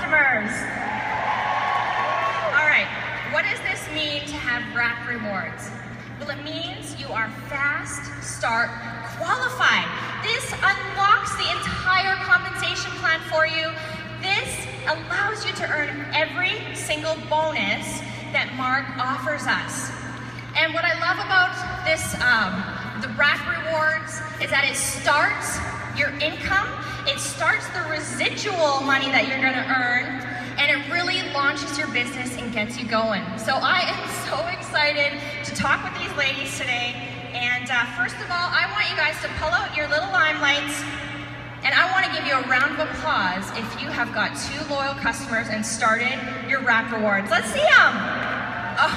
customers. All right, what does this mean to have RAP rewards? Well, it means you are fast start qualified. This unlocks the entire compensation plan for you. This allows you to earn every single bonus that Mark offers us. And what I love about this, the RAP rewards, is that it starts your income, it starts the residual money that you're gonna earn, and it really launches your business and gets you going. So I am so excited to talk with these ladies today. And first of all, I want you guys to pull out your little limelights, and I want to give you a round of applause if you have got 2 loyal customers and started your RAP rewards. Let's see them. Oh,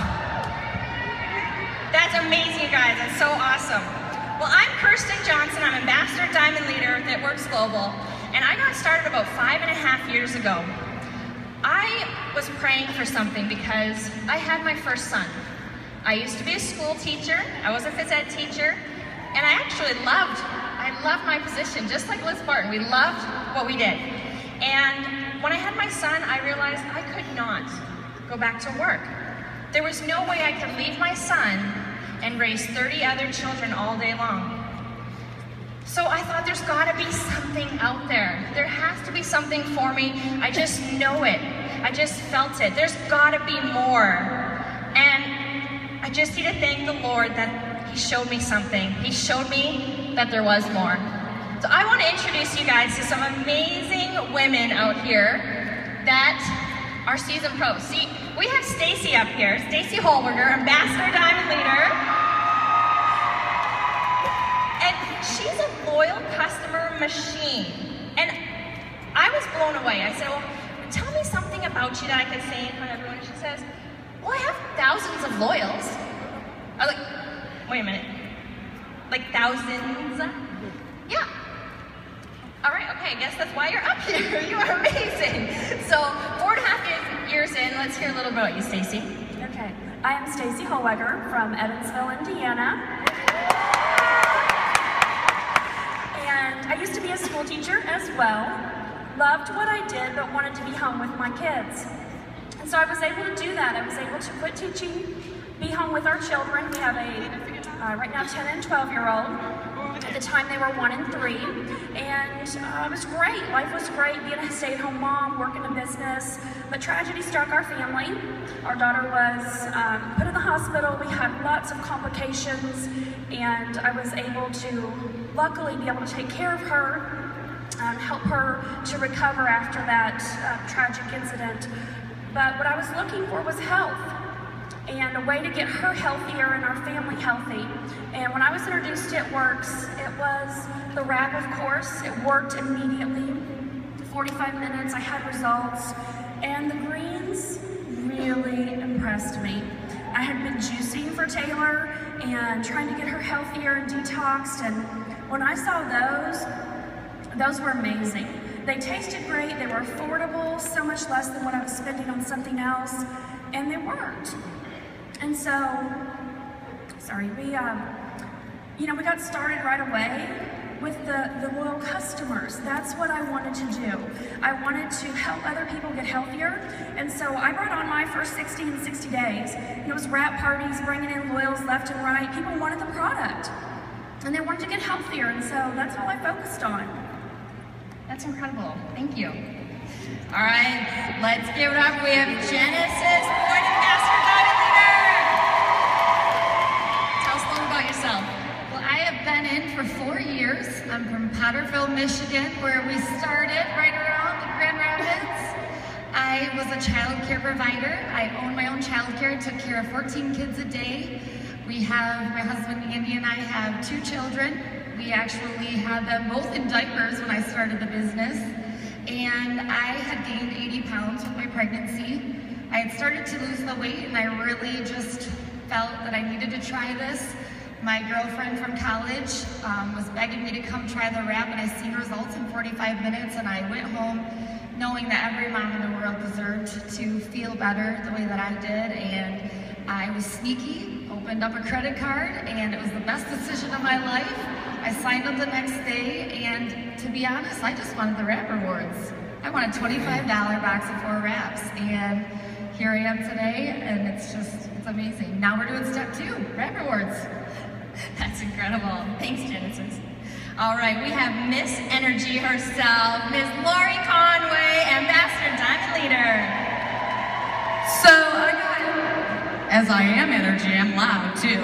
that's amazing, you guys. That's so awesome. Well, I'm Kirsten Johnson. I'm Ambassador Diamond Leader that Works Global, and I got started about 5.5 years ago. I was praying for something because I had my first son. I used to be a school teacher. I was a phys ed teacher, and I actually loved my position, just like Liz Barton. We loved what we did. And when I had my son, I realized I could not go back to work. There was no way I could leave my son and raise 30 other children all day long. So I thought there's gotta be something out there. There has to be something for me. I just know it. I just felt it. There's gotta be more. And I just need to thank the Lord that He showed me something. He showed me that there was more. So I want to introduce you guys to some amazing women out here that are seasoned pros. See, we have Stacy up here, Stacy Holberger, Ambassador Diamond Leader. And she's a loyal customer machine. And I was blown away. I said, well, tell me something about you that I could say in front of everyone. And she says, well, I have thousands of loyals. I was like, wait a minute. Like thousands? Yeah. All right, okay, I guess that's why you're up here. You are amazing. So 4.5 years in, let's hear a little bit about you, Stacy. Okay, I am Stacy Holweger from Evansville, Indiana. And I used to be a school teacher as well. Loved what I did, but wanted to be home with my kids. And so I was able to do that. I was able to quit teaching, be home with our children. We have a, right now, 10 and 12-year-old. At the time, they were 1 and 3. And it was great. Life was great, being a stay-at-home mom, working a business. But tragedy struck our family. Our daughter was put in the hospital. We had lots of complications. And I was able to, luckily, be able to take care of her, help her to recover after that tragic incident. But what I was looking for was health and a way to get her healthier and our family healthy. And when I was introduced to It Works, it was the RAP, of course. It worked immediately. 45 minutes, I had results. And the greens really impressed me. I had been juicing for Taylor and trying to get her healthier and detoxed. And when I saw those were amazing. They tasted great, they were affordable, so much less than what I was spending on something else, and they worked. And so, sorry, we got started right away with the loyal customers. That's what I wanted to do. I wanted to help other people get healthier, and so I brought on my first 60 in 60 days. And it was RAP parties, bringing in loyals left and right. People wanted the product, and they wanted to get healthier, and so that's all I focused on. That's incredible. Thank you. All right, let's give it up. We have Genesis, Boyd Ambassador Diamond Leader. Tell us a little about yourself. Well, I have been in for 4 years. I'm from Potterville, Michigan, where we started right around the Grand Rapids. I was a child care provider. I owned my own child care, took care of 14 kids a day. We have, my husband Andy and I have 2 children. We actually had them both in diapers when I started the business. And I had gained 80 pounds with my pregnancy. I had started to lose the weight, and I really just felt that I needed to try this. My girlfriend from college was begging me to come try the RAP, and I seen results in 45 minutes, and I went home knowing that every mom in the world deserved to feel better the way that I did. And I was sneaky, opened up a credit card, and it was the best decision of my life. I signed up the next day, and to be honest, I just wanted the RAP rewards. I won a $25 box of 4 wraps, and here I am today, and it's amazing. Now we're doing step 2, wrap rewards. That's incredible. Thanks, Genesis. All right, we have Miss Energy herself, Miss Lori Conway, Ambassador Diamond Leader. So as I am energy, I'm loud too.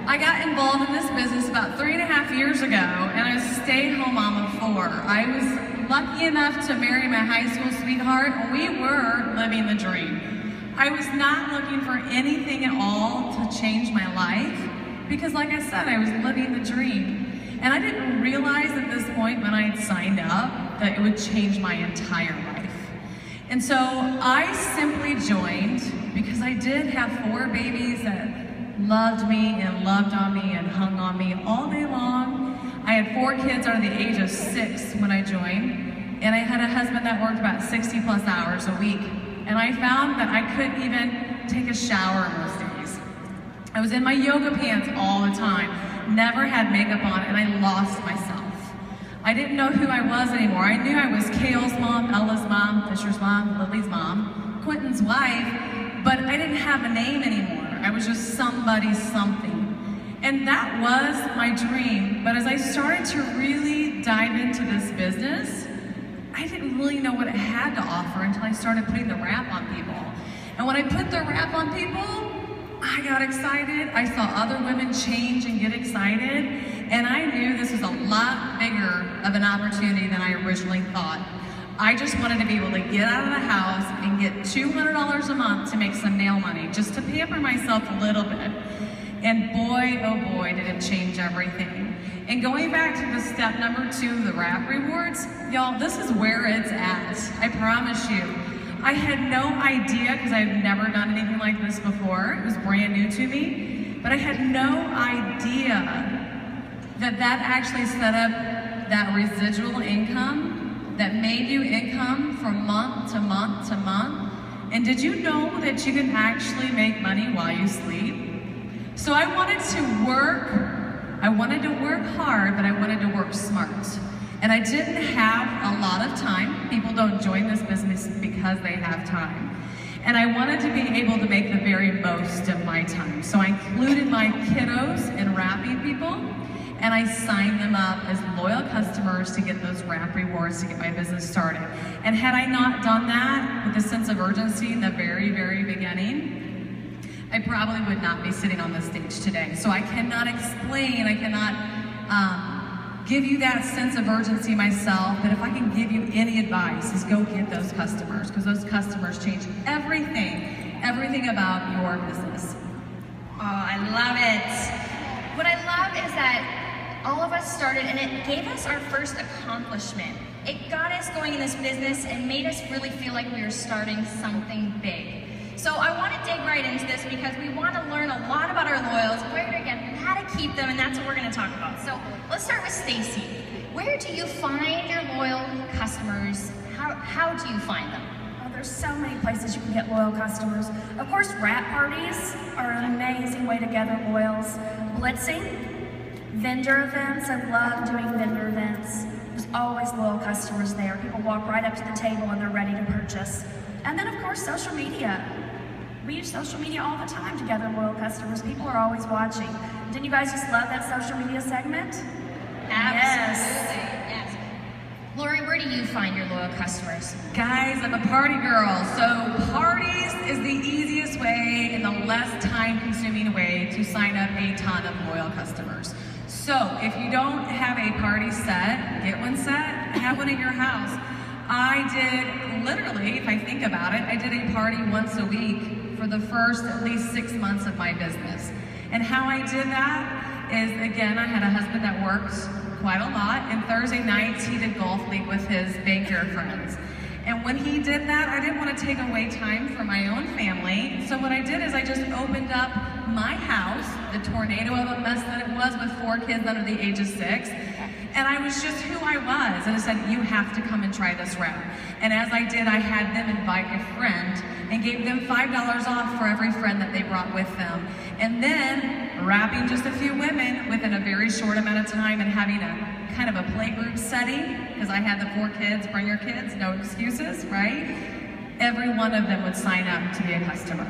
I got involved in this business about 3.5 years ago, and I was a stay-at-home mom of 4. I was lucky enough to marry my high school sweetheart, and we were living the dream. I was not looking for anything at all to change my life, because like I said, I was living the dream. And I didn't realize at this point when I had signed up that it would change my entire life. And so I simply joined because I did have 4 babies that loved me and loved on me and hung on me all day long. I had 4 kids under the age of 6 when I joined, and I had a husband that worked about 60 plus hours a week. And I found that I couldn't even take a shower most days. I was in my yoga pants all the time, never had makeup on, and I lost myself. I didn't know who I was anymore. I knew I was Kale's mom, Ella's mom, Fisher's mom, Lily's mom, Quentin's wife, but I didn't have a name anymore. I was just somebody's something. And that was my dream. But as I started to really dive into this business, I didn't really know what it had to offer until I started putting the wrap on people. And when I put the wrap on people, I got excited. I saw other women change and get excited, and I knew this was a lot bigger of an opportunity than I originally thought. I just wanted to be able to get out of the house and get $200 a month to make some nail money, just to pamper myself a little bit. And boy, oh boy, did it change everything. And going back to the step number 2, the wrap rewards, y'all, this is where it's at. I promise you. I had no idea, because I've never done anything like this before. It was brand new to me. But I had no idea that that actually set up that residual income that made you income from month to month to month. And did you know that you can actually make money while you sleep? So I wanted to work hard, but I wanted to work smart. And I didn't have a lot of time. People don't join this business because they have time. And I wanted to be able to make the very most of my time. So I included my kiddos in wrapping people, and I signed them up as loyal customers to get those wrap rewards to get my business started. And had I not done that with a sense of urgency in the very, very beginning, I probably would not be sitting on this stage today. So I cannot explain, I cannot give you that sense of urgency myself, but if I can give you any advice, is go get those customers, because those customers change everything about your business. Oh, I love it. What I love is that all of us started, and it gave us our first accomplishment. It got us going in this business and made us really feel like we were starting something big. So I want to dig right into this because we want to learn a lot about our loyals, where to get them, how to keep them, and that's what we're going to talk about. So let's start with Stacy. Where do you find your loyal customers? How do you find them? Oh, there's so many places you can get loyal customers. Of course, wrap parties are an amazing way to gather loyals. Blitzing, vendor events. I love doing vendor events. There's always loyal customers there. People walk right up to the table and they're ready to purchase. And then, of course, social media. We use social media all the time to gather loyal customers. People are always watching. Didn't you guys just love that social media segment? Absolutely. Yes. Lori, where do you find your loyal customers? Guys, I'm a party girl, so parties is the easiest way and the less time-consuming way to sign up a ton of loyal customers. So if you don't have a party set, get one set, have one at your house. I did, literally, if I think about it, I did a party once a week for the first at least 6 months of my business. And how I did that is, again, I had a husband that worked quite a lot, and Thursday nights he did golf league with his banker friends. And when he did that, I didn't want to take away time from my own family. So what I did is I just opened up my house, the tornado of a mess that it was with 4 kids under the age of 6. And I was just who I was. And I said, you have to come and try this wrap. And as I did, I had them invite a friend and gave them $5 off for every friend that they brought with them. And then wrapping just a few women within a very short amount of time and having a kind of a playgroup setting, because I had the 4 kids, bring your kids, no excuses, right? Every one of them would sign up to be a customer.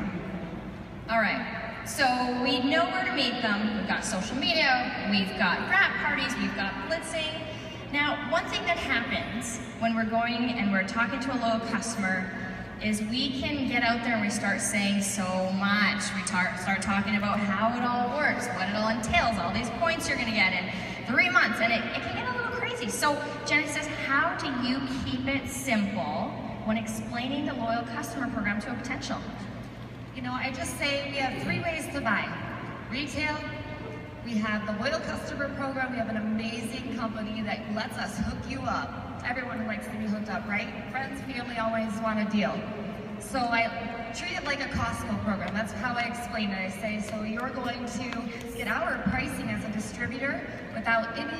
All right. So we know where to meet them. We've got social media, we've got wrap parties, we've got blitzing. Now, one thing that happens when we're going and we're talking to a loyal customer is we can get out there and we start saying so much. We start talking about how it all works, what it all entails, all these points you're gonna get in 3 months, and it can get a little crazy. So Jenny says, how do you keep it simple when explaining the loyal customer program to a potential? You know, I just say we have 3 ways to buy. Retail, we have the loyal customer program, we have an amazing company that lets us hook you up. Everyone likes to be hooked up, right? Friends, family always want a deal. So I treat it like a Costco program. That's how I explain it. I say, so you're going to get our pricing as a distributor without any,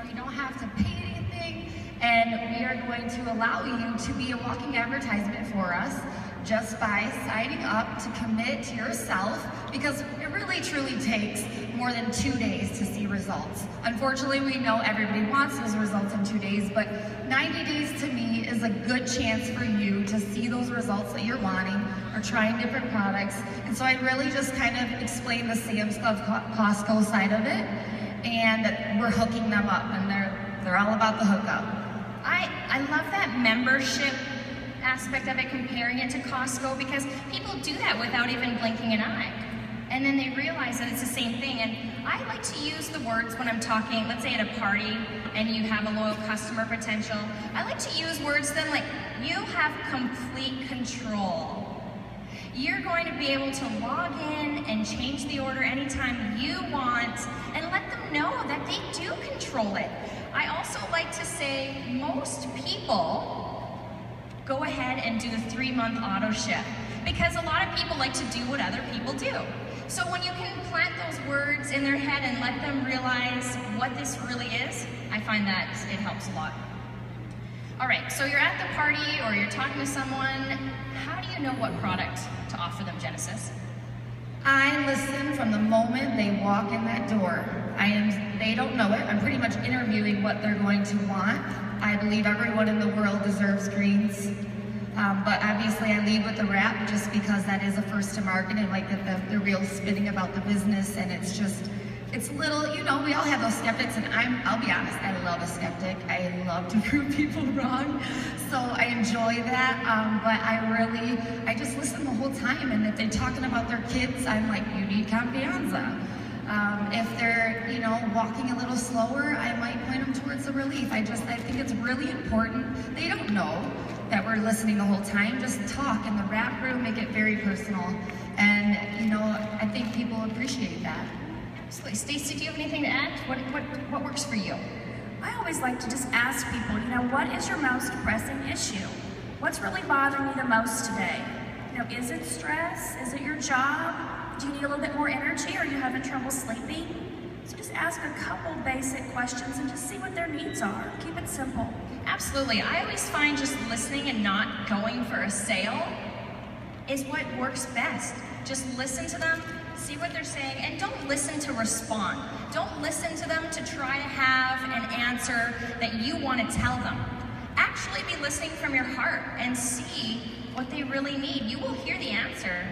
you don't have to pay anything, and we are going to allow you to be a walking advertisement for us just by signing up to commit to yourself, because it really truly takes more than 2 days to see results. Unfortunately, we know everybody wants those results in 2 days, but 90 days to me is a good chance for you to see those results that you're wanting or trying different products. And so I really just kind of explain the Sam's Club Costco side of it, and we're hooking them up, and they're all about the hookup. I love that membership aspect of it, comparing it to Costco, because people do that without even blinking an eye. And then they realize that it's the same thing. And I like to use the words when I'm talking, let's say at a party and you have a loyal customer potential. I like to use words then like, you have complete control. You're going to be able to log in and change the order anytime you want and let them know that they do control it. I also like to say most people go ahead and do the 3-month auto ship, because a lot of people like to do what other people do. So when you can plant those words in their head and let them realize what this really is, I find that it helps a lot. All right, so you're at the party or you're talking to someone. How do you know what product to offer them, Genesis? I listen from the moment they walk in that door. They don't know it. I'm pretty much interviewing what they're going to want. I believe everyone in the world deserves greens. But obviously I lead with the wrap just because that is a first to market, and like the real spinning about the business, and it's little, we all have those skeptics, and I'll be honest, I love a skeptic. I love to prove people wrong, so I enjoy that, but I just listen the whole time, and if they're talking about their kids, I'm like, you need confianza. If they're, walking a little slower, I might point them towards the relief. I think it's really important. They don't know that we're listening the whole time. Just talk in the wrap room, make it very personal. And, I think people appreciate that. Absolutely. Stacey, do you have anything to add? What works for you? I always like to just ask people, what is your most pressing issue? What's really bothering you the most today? Is it stress? Is it your job? Do you need a little bit more energy? Or are you having trouble sleeping? So just ask a couple basic questions and just see what their needs are. Keep it simple. Absolutely. I always find just listening and not going for a sale is what works best. Just listen to them, see what they're saying, and don't listen to respond. Don't listen to them to try to have an answer that you want to tell them. Actually be listening from your heart and see what they really need. You will hear the answer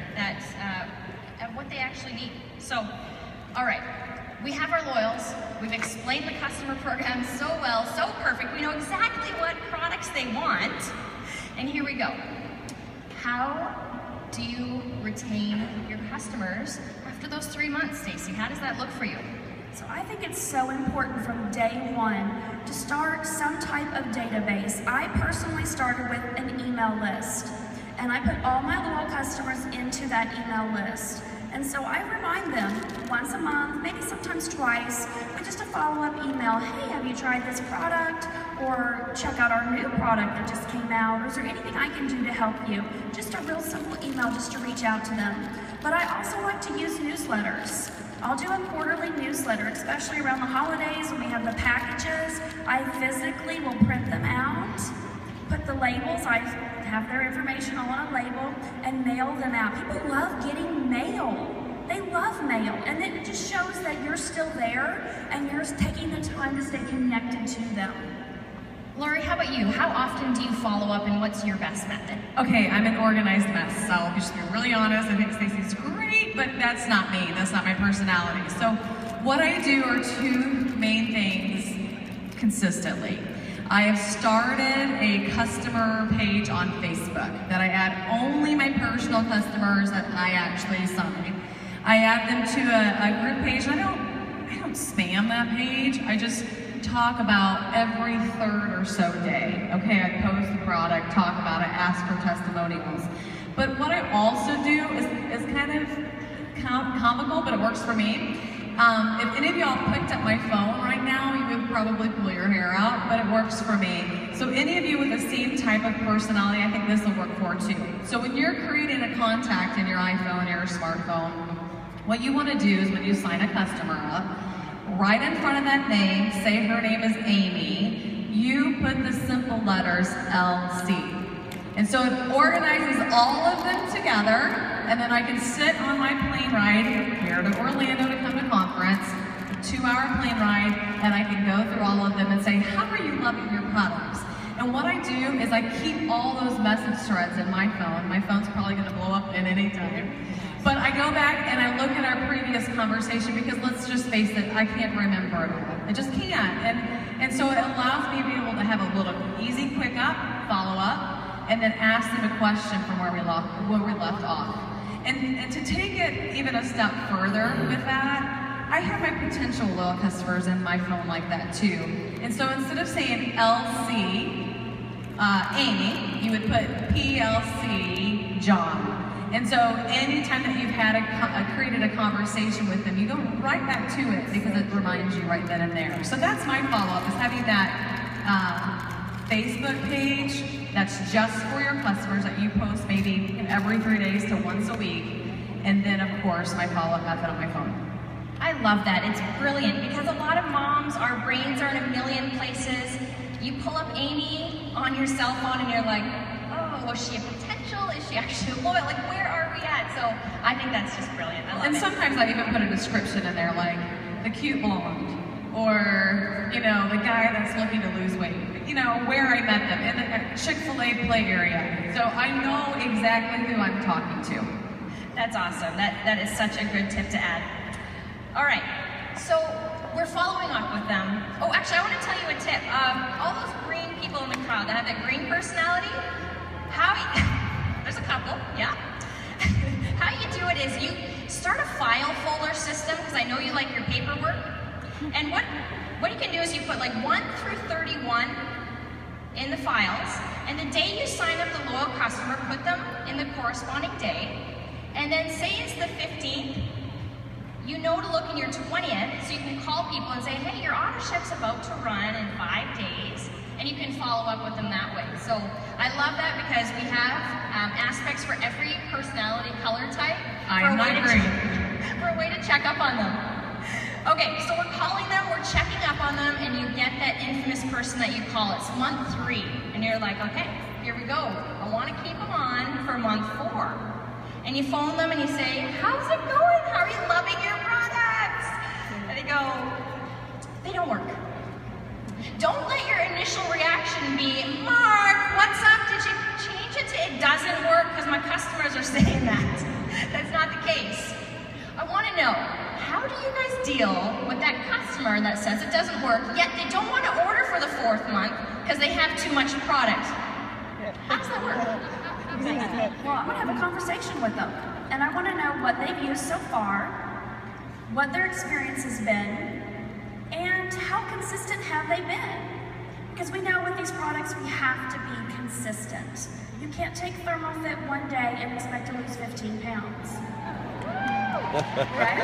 of what they actually need. So, all right. We have our loyals. We've explained the customer program so well, so perfect. We know exactly what products they want. And here we go. How do you retain your customers after those 3 months, Stacey? How does that look for you? So I think it's so important from day one to start some type of database. I personally started with an email list, and I put all my loyal customers into that email list. And so I remind them once a month, maybe sometimes twice, with just a follow-up email. Hey, have you tried this product? Or check out our new product that just came out. Or is there anything I can do to help you? Just a real simple email just to reach out to them. But I also like to use newsletters. I'll do a quarterly newsletter, especially around the holidays when we have the packages. I physically will print them out, put the labels. I have their information all on a label and mail them out. People love getting mail. They love mail, and it just shows that you're still there and you're taking the time to stay connected to them. Lori, how about you? How often do you follow up, and what's your best method? Okay, I'm an organized mess, so I'll just be really honest. I think Stacey's great, but that's not me. That's not my personality. So what I do are two main things consistently. I have started a customer page on Facebook that I add only my personal customers that I actually sign. I add them to a group page. I don't spam that page. I just talk about every third or so day. Okay, I post the product, talk about it, ask for testimonials. But what I also do is kind of comical, but it works for me. If any of y'all picked up my phone right now, you would probably pull your hair out, but it works for me. So any of you with the same type of personality, I think this will work for too. So when you're creating a contact in your iPhone or your smartphone, what you want to do is when you sign a customer up, right in front of that name, say her name is Amy, you put the simple letters LC. And so it organizes all of them together, and then I can sit on my plane ride here to Orlando to come to conference, a 2-hour plane ride, and I can go through all of them and say, how are you loving your products? And what I do is I keep all those message threads in my phone. My phone's probably gonna blow up at any time. But I go back and I look at our previous conversation because let's just face it, I can't remember it all. I just can't. And so it allows me to be able to have a little easy, quick up, follow up, and then ask them a question from where we left off. And to take it even a step further with that, I have my potential loyal customers in my phone like that too. And so instead of saying LC, Amy, you would put PLC John. And so anytime that you've had created a conversation with them, you go right back to it because it reminds you right then and there. So that's my follow-up, is having that Facebook page that's just for your customers that you post maybe every 3 days to once a week. And then of course, my follow-up method on my phone. I love that. It's brilliant because a lot of moms, our brains are in a million places. You pull up Amy on your cell phone and you're like, oh, was she a potential? Is she actually loyal? Like, where are we at? So I think that's just brilliant. I love it. And sometimes I even put a description in there like, the cute blonde, or, you know, the guy that's looking to lose weight, you know, where I met them, in the Chick-fil-A play area. So I know exactly who I'm talking to. That's awesome. That is such a good tip to add. All right, so we're following up with them. Oh, actually, I want to tell you a tip. All those green people in the crowd that have that green personality, there's a couple, yeah. How you do it is you start a file folder system, because I know you like your paperwork. And what you can do is you put like 1 through 31 in the files, and the day you sign up the loyal customer, put them in the corresponding day, and then say it's the 15th, you know to look in your 20th, so you can call people and say, hey, your auto ship's about to run in 5 days, and you can follow up with them that way. So I love that because we have aspects for every personality color type. I'm not green. For a way to check up on them. Okay, so we're calling them, we're checking up on them, and you get that infamous person that you call. It's month 3, and you're like, okay, here we go. I want to keep them on for month 4. And you phone them and you say, how's it going? How are you loving your products? And they go, they don't work. Don't let your initial reaction be, Mark, what's up? Did you change it to it doesn't work? Because my customers are saying that. That's not the case. I want to know, how do you guys deal with that customer that says it doesn't work, yet they don't want to order for the 4th month because they have too much product? How does that work? Well, I'm going to have a conversation with them, and I want to know what they've used so far, what their experience has been, and how consistent have they been? Because we know with these products, we have to be consistent. You can't take Thermofit one day and expect to lose 15 pounds. Right?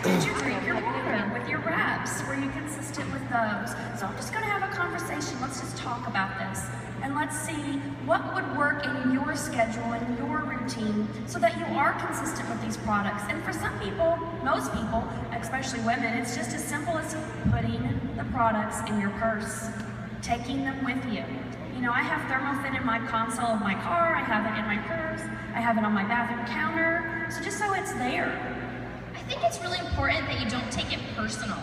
Did you drink your water with your wraps? Were you consistent with those? So I'm just going to have a conversation. Let's just talk about this. And let's see what would work in your schedule and your routine so that you are consistent with these products. And for some people, most people, especially women, it's just as simple as putting the products in your purse, taking them with you. You know, I have thermofit in my console of my car, I have it in my purse, I have it on my bathroom counter, so just so it's there. I think it's really important that you don't take it personal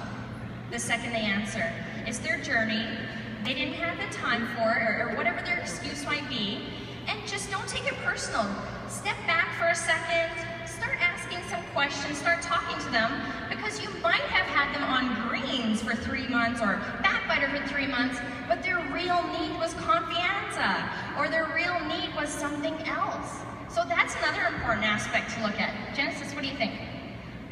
the second they answer. It's their journey, they didn't have the time for it, or whatever their excuse might be, and just don't take it personal. Step back for a second, start asking some questions, start talking to them, because you might have had them on greens for 3 months or backbiter for 3 months, but their real need was confianza, or their real need was something else. So that's another important aspect to look at. Genesis, what do you think?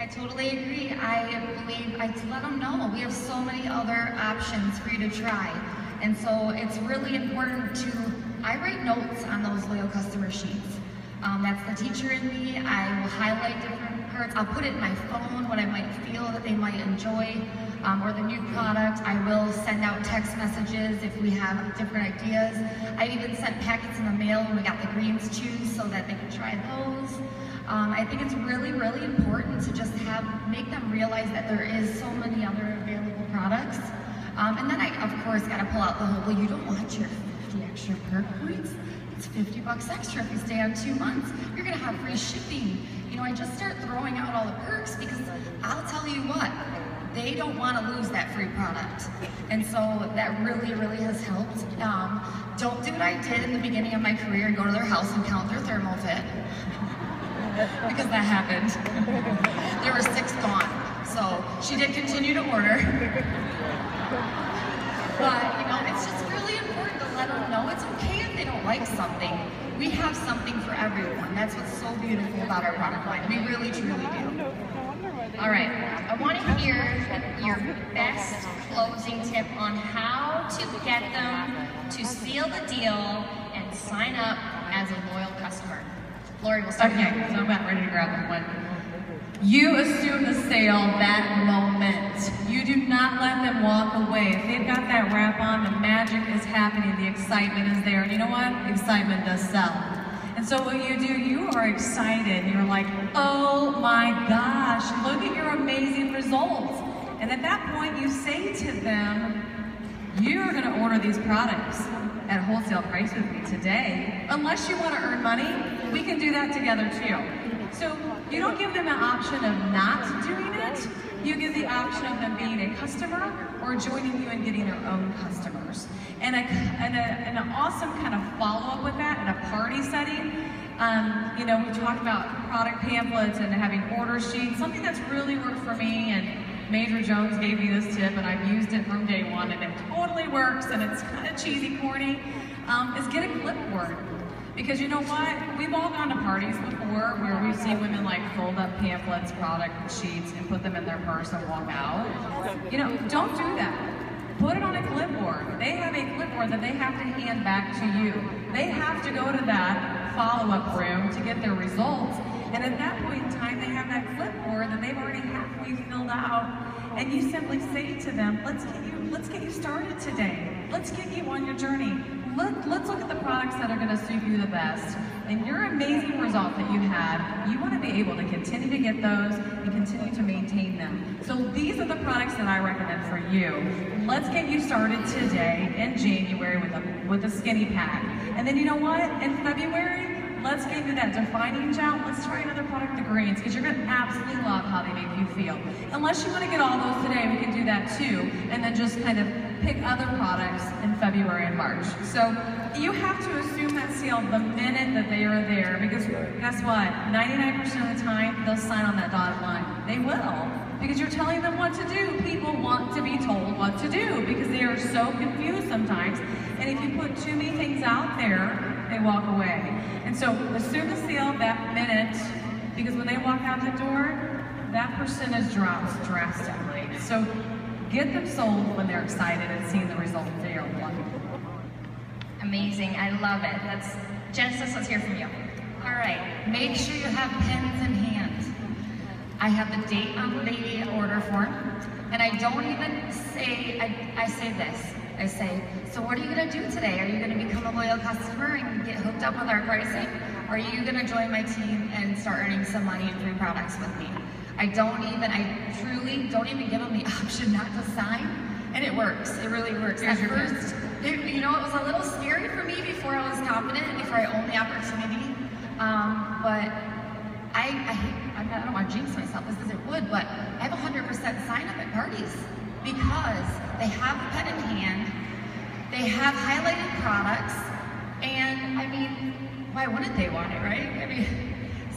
I totally agree. I believe I let them know we have so many other options for you to try. And so it's really important I write notes on those loyal customer sheets. That's the teacher in me. I will highlight different parts. I'll put it in my phone, what I might feel that they might enjoy, or the new product. I will send out text messages if we have different ideas. I even sent packets in the mail when we got the greens choose so that they could try those. I think it's really, really important to just make them realize that there is so many other available products. And then I, of course, got to pull out the whole, well, you don't want your 50 extra perk points. It's $50 extra if you stay on 2 months. You're going to have free shipping. You know, I just start throwing out all the perks because I'll tell you what, they don't want to lose that free product. And so that really, really has helped. Don't do what I did in the beginning of my career and go to their house and count their thermofit. Because that happened. There were 6 gone. So she did continue to order. But, you know, it's just really important to let them know it's okay if they don't like something. We have something for everyone. That's what's so beautiful about our product line. We really, truly do. All right, I want to hear your best closing tip on how to get them to seal the deal and sign up as a loyal customer. Lori, we'll start Okay, so I'm about ready to grab that one. You assume the sale that moment. You do not let them walk away. If they've got that wrap on, the magic is happening, the excitement is there. And you know what? Excitement does sell. And so what you do, you are excited. You're like, oh my gosh, look at your amazing results. And at that point, you say to them, you're going to order these products at wholesale price with me today. Unless you want to earn money, we can do that together too. So you don't give them an option of not doing it. You give the option of them being a customer or joining you and getting their own customers. And an awesome kind of follow-up with that in a party setting. You know, we talked about product pamphlets and having order sheets. Something that's really worked for me, and Major Jones gave me this tip, and I've used it from day one, and it totally works, and it's kind of cheesy, corny, is get a clipboard. Because you know what? We've all gone to parties before where we've seen women like fold up pamphlets, product sheets, and put them in their purse and walk out. You know, don't do that. Put it on a clipboard. They have a clipboard that they have to hand back to you. They have to go to that follow-up room to get their results. And at that point in time, they have that clipboard that they've already halfway filled out. And you simply say to them, let's get you started today. Let's get you on your journey. Let's look at the products that are going to suit you the best. And your amazing result that you had, you want to be able to continue to get those and continue to maintain them. So these are the products that I recommend for you. Let's get you started today in January with a skinny pack. And then you know what? In February, let's give you that defining gel. Let's try another product, the greens, because you're going to absolutely love how they make you feel. Unless you want to get all those today, we can do that too. And then just kind of pick other products in February and March. So you have to assume that sale the minute that they are there, because guess what? 99% of the time, they'll sign on that dotted line. They will, because you're telling them what to do. People want to be told what to do because they are so confused sometimes. And if you put too many things out there, they walk away. And so assume the sale that minute, because when they walk out the door, that percentage drops drastically. So get them sold when they're excited and seeing the results they are wanting. Amazing, I love it. That's Genesis, let's hear from you. All right, make sure you have pens in hand. I have the date on the order form, and I don't even say, I say this. I say, so what are you going to do today? Are you going to become a loyal customer and get hooked up with our pricing? Or are you going to join my team and start earning some money and free products with me? I truly don't even give them the option not to sign, and it works. It really works. At first, You know, it was a little scary for me before I was confident, before I owned the opportunity. But I don't want to jinx myself, this isn't wood, but I have 100% sign up at parties because they have the pen in hand, they have highlighted products, and I mean, why wouldn't they want it, right? I mean,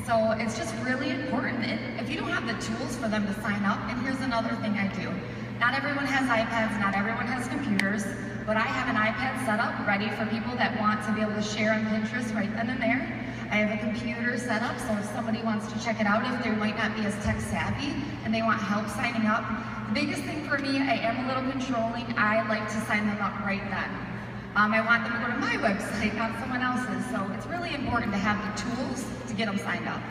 so it's just really important. If you don't have the tools for them to sign up, and here's another thing I do. Not everyone has iPads, not everyone has computers, but I have an iPad set up ready for people that want to be able to share on Pinterest right then and there. I have a computer set up, so if somebody wants to check it out, if they might not be as tech savvy and they want help signing up, the biggest thing for me, I am a little controlling. I like to sign them up right then. I want them to go to my website, not someone else's, so it's really important to have the tools to get them signed up.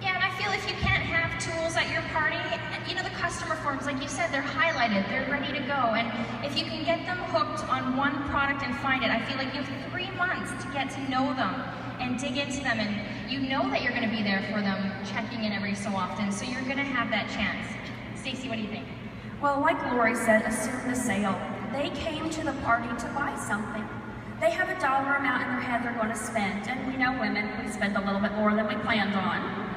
Yeah, and I feel if you can't have tools at your party, you know, the customer forms, like you said, they're highlighted, they're ready to go. And if you can get them hooked on one product and find it, I feel like you have 3 months to get to know them and dig into them. And you know that you're going to be there for them, checking in every so often. So you're going to have that chance. Stacey, what do you think? Well, like Lori said, assume the sale. They came to the party to buy something. They have a dollar amount in their head they're going to spend. And we know women, we spend a little bit more than we planned on.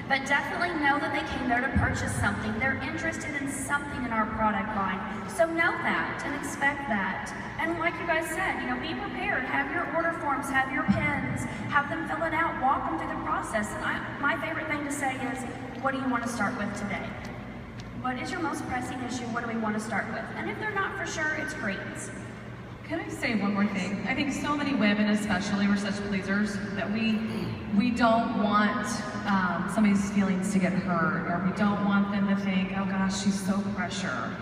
But definitely know that they came there to purchase something. They're interested in something in our product line. So know that and expect that. And like you guys said, you know, be prepared. Have your order forms, have your pins, have them fill it out, walk them through the process. And my favorite thing to say is, what do you want to start with today? What is your most pressing issue? What do we want to start with? And if they're not for sure, it's greens. Can I say one more thing? I think so many women, especially, we're such pleasers that we don't want somebody's feelings to get hurt, or we don't want them to think, oh gosh, she's so pressure.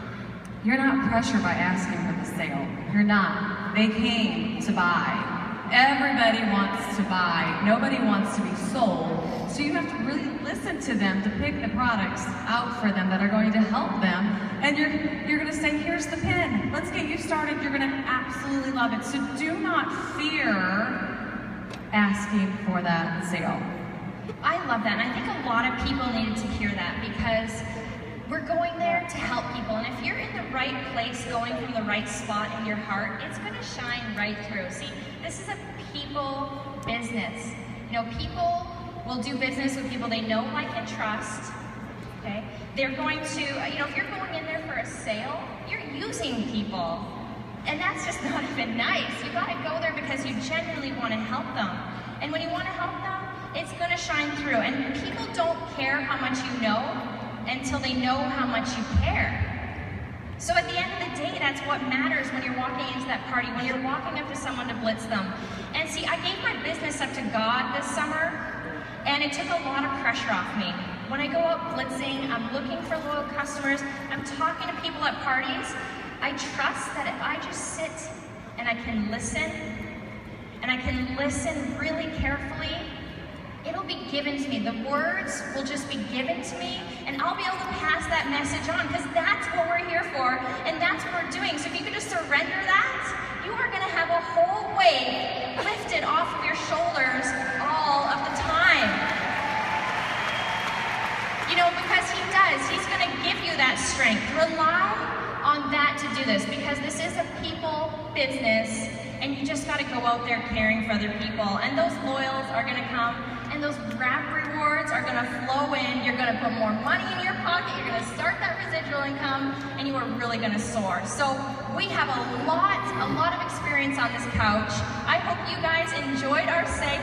You're not pressured by asking for the sale. You're not. They came to buy. Everybody wants to buy. Nobody wants to be sold. So you have to really listen to them to pick the products out for them that are going to help them. And you're going to say, here's the pin. Let's get you started. You're going to absolutely love it. So do not fear asking for that sale. I love that, and I think a lot of people needed to hear that because we're going there to help people, and if you're in the right place, going from the right spot in your heart, it's going to shine right through. See, this is a people business. You know, people will do business with people they know, like, and trust, okay? They're going to, you know, if you're going in there for a sale, you're using people, and that's just not even nice. You got to go there because you genuinely want to help them, and when you want to help them, it's going to shine through. And people don't care how much you know until they know how much you care. So at the end of the day, that's what matters when you're walking into that party, when you're walking up to someone to blitz them. And see, I gave my business up to God this summer, and it took a lot of pressure off me. When I go out blitzing, I'm looking for loyal customers, I'm talking to people at parties, I trust that if I just sit and I can listen, and I can listen really carefully, it'll be given to me. The words will just be given to me, and I'll be able to pass that message on, because that's what we're here for, and that's what we're doing. So if you could just surrender that, you are going to have a whole weight lifted off of your shoulders all of the time. You know, because he does. He's going to give you that strength. Rely on that to do this, because this is a people business, and you just got to go out there caring for other people, and those loyals are going to come, and those wrap rewards are going to flow in. You're going to put more money in your pocket, you're going to start that residual income, and you are really going to soar. So we have a lot of experience on this couch. I hope you guys enjoyed our segment.